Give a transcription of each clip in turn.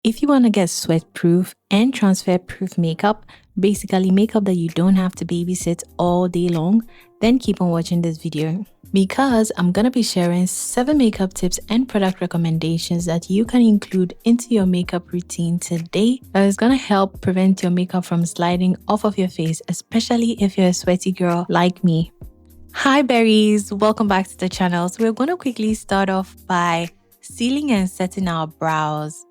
If you want to get sweat-proof and transfer-proof makeup, basically makeup that you don't have to babysit all day long, then keep on watching this video. Because I'm going to be sharing 7 makeup tips and product recommendations that you can include into your makeup routine today that is going to help prevent your makeup from sliding off of your face, especially if you're a sweaty girl like me. Hi berries, welcome back to the channel. So we're going to quickly start off by sealing and setting our brows.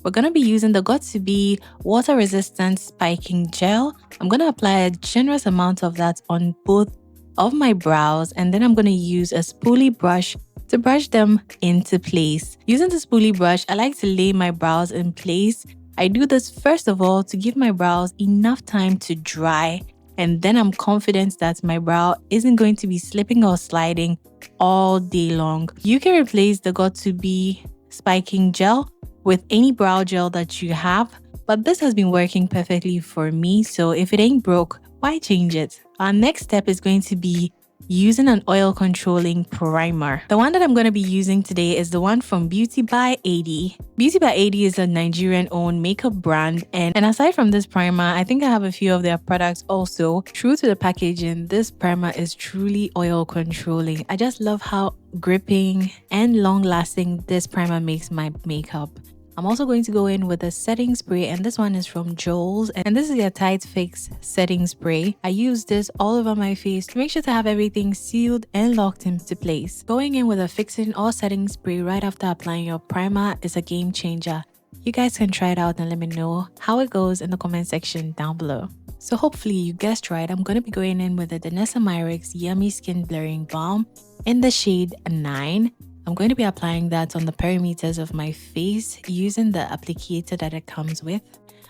We're going to be using the got2b water resistant spiking gel. I'm going to apply a generous amount of that on both of my brows, and then I'm going to use a spoolie brush to brush them into place. Using the spoolie brush, I like to lay my brows in place. I do this first of all to give my brows enough time to dry, and then I'm confident that my brow isn't going to be slipping or sliding all day long. You can replace the got2b spiking gel with any brow gel that you have, but this has been working perfectly for me, so if it ain't broke, why change it? Our next step is going to be using an oil controlling primer. The one that I'm going to be using today is the one from Beauty by Adi. Beauty by Adi is a Nigerian owned makeup brand, and aside from this primer, I think I have a few of their products also. True to the packaging, this primer is truly oil controlling. I just love how gripping and long lasting this primer makes my makeup. I'm also going to go in with a setting spray, and this one is from Joel's, and this is their Tight Fix setting spray. I use this all over my face to make sure to have everything sealed and locked into place. Going in with a fixing or setting spray right after applying your primer is a game changer. You guys can try it out and let me know how it goes in the comment section down below. So hopefully you guessed right, I'm going to be going in with the Danessa Myricks Yummy Skin Blurring Balm in the shade 9. I'm going to be applying that on the perimeters of my face using the applicator that it comes with.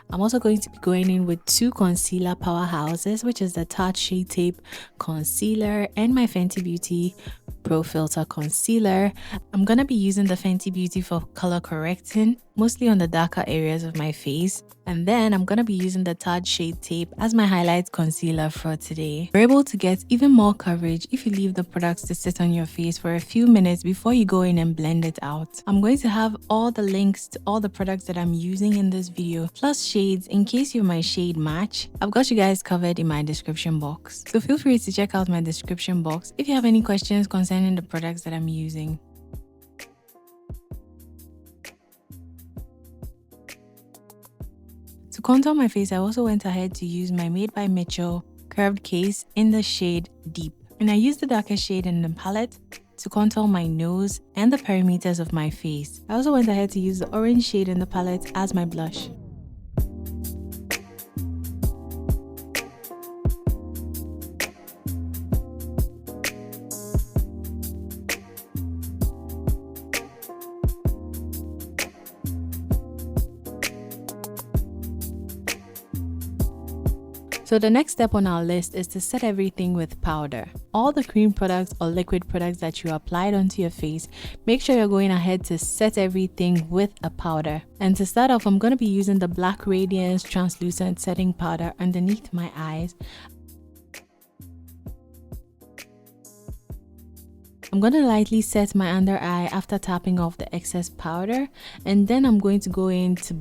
I'm also going to be going in with 2 concealer powerhouses, which is the Tarte Shade Tape Concealer and my Fenty Beauty Pro Filter Concealer. I'm going to be using the Fenty Beauty for color correcting, mostly on the darker areas of my face. And then I'm going to be using the Tarte Shade Tape as my highlight concealer for today. You're able to get even more coverage if you leave the products to sit on your face for a few minutes before you go in and blend it out. I'm going to have all the links to all the products that I'm using in this video, plus shades in case you're my shade match. I've got you guys covered in my description box. So feel free to check out my description box if you have any questions concerning the products that I'm using. To contour my face, I also went ahead to use my Made by Mitchell curved case in the shade Deep. And I used the darker shade in the palette to contour my nose and the perimeters of my face. I also went ahead to use the orange shade in the palette as my blush. So the next step on our list is to set everything with powder. All the cream products or liquid products that you applied onto your face, make sure you're going ahead to set everything with a powder. And to start off, I'm going to be using the Black Radiance Translucent Setting Powder underneath my eyes. I'm going to lightly set my under eye after tapping off the excess powder, and then I'm going to go in to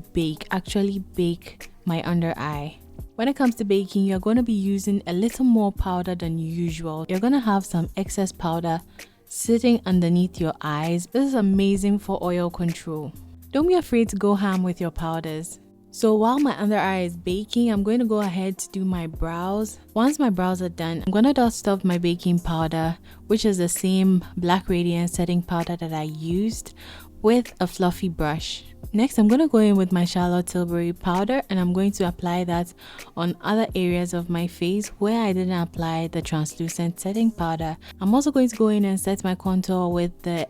actually bake my under eye. When it comes to baking, you're going to be using a little more powder than usual. You're going to have some excess powder sitting underneath your eyes. This is amazing for oil control. Don't be afraid to go ham with your powders. So while my under eye is baking, I'm going to go ahead to do my brows. Once my brows are done, I'm going to dust off my baking powder, which is the same Black Radiance setting powder that I used, with a fluffy brush. Next, I'm going to go in with my Charlotte Tilbury powder, and I'm going to apply that on other areas of my face where I didn't apply the translucent setting powder. I'm also going to go in and set my contour with the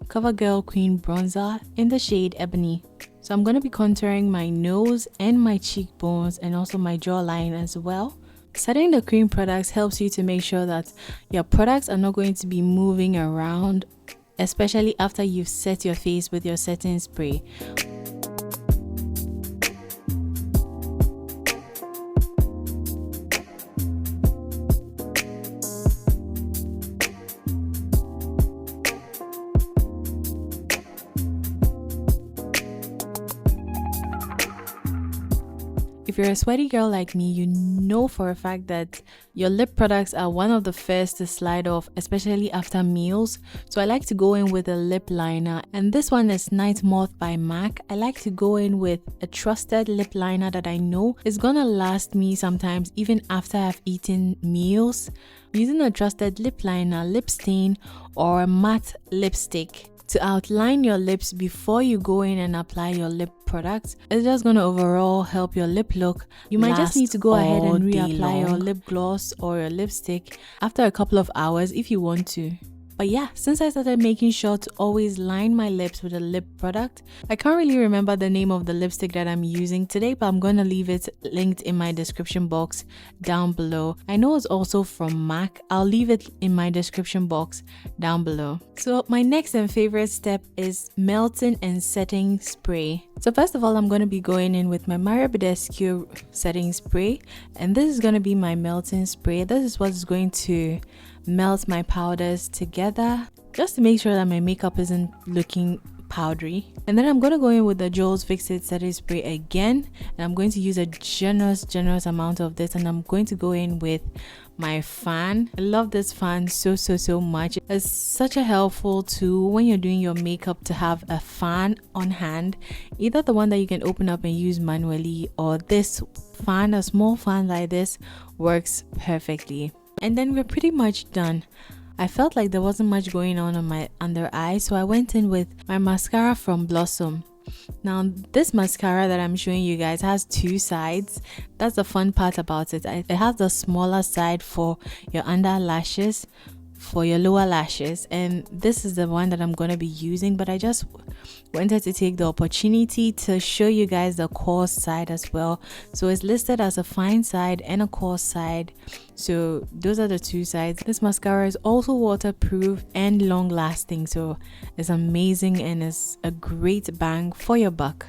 CoverGirl Queen Bronzer in the shade Ebony. So I'm going to be contouring my nose and my cheekbones and also my jawline as well. Setting the cream products helps you to make sure that your products are not going to be moving around, especially after you've set your face with your setting spray. If you're a sweaty girl like me, you know for a fact that your lip products are one of the first to slide off, especially after meals. So I like to go in with a lip liner, and this one is Night Moth by MAC. I like to go in with a trusted lip liner that I know is gonna last me sometimes even after I've eaten meals. Using a trusted lip liner, lip stain, or a matte lipstick to outline your lips before you go in and apply your lip products. It's just going to overall help your lip look. You might just need to go ahead and reapply your lip gloss or your lipstick after a couple of hours if you want to. But yeah, since I started making sure to always line my lips with a lip product, I can't really remember the name of the lipstick that I'm using today, but I'm going to leave it linked in my description box down below. I know it's also from MAC. I'll leave it in my description box down below. So my next and favorite step is melting and setting spray. So first of all, I'm going to be going in with my Mario Badescu setting spray, and this is going to be my melting spray. This is what's going to melt my powders together just to make sure that my makeup isn't looking powdery. And then I'm going to go in with the Joel's Fix It setting spray again, and I'm going to use a generous amount of this, and I'm going to go in with my fan. I love this fan so much. It's such a helpful tool when you're doing your makeup to have a fan on hand, either the one that you can open up and use manually, or this fan, a small fan like this, works perfectly. And then we're pretty much done. I felt like there wasn't much going on my under eye, so I went in with my mascara from Blossom. Now this mascara that I'm showing you guys has two sides. That's the fun part about it. It has the smaller side for your under lashes, for your lower lashes, and this is the one that I'm going to be using, but I just wanted to take the opportunity to show you guys the coarse side as well. So it's listed as a fine side and a coarse side, so those are the two sides. This mascara is also waterproof and long lasting, so it's amazing and it's a great bang for your buck.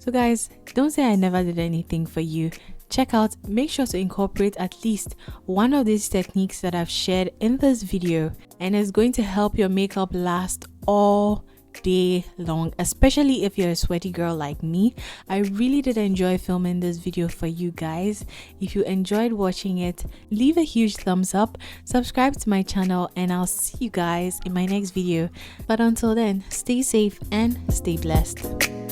So guys, don't say I never did anything for you. Check out, make sure to incorporate at least one of these techniques that I've shared in this video, and it's going to help your makeup last all day long, especially if you're a sweaty girl like me. I really did enjoy filming this video for you guys. If you enjoyed watching it, leave a huge thumbs up, subscribe to my channel, and I'll see you guys in my next video. But until then, stay safe and stay blessed.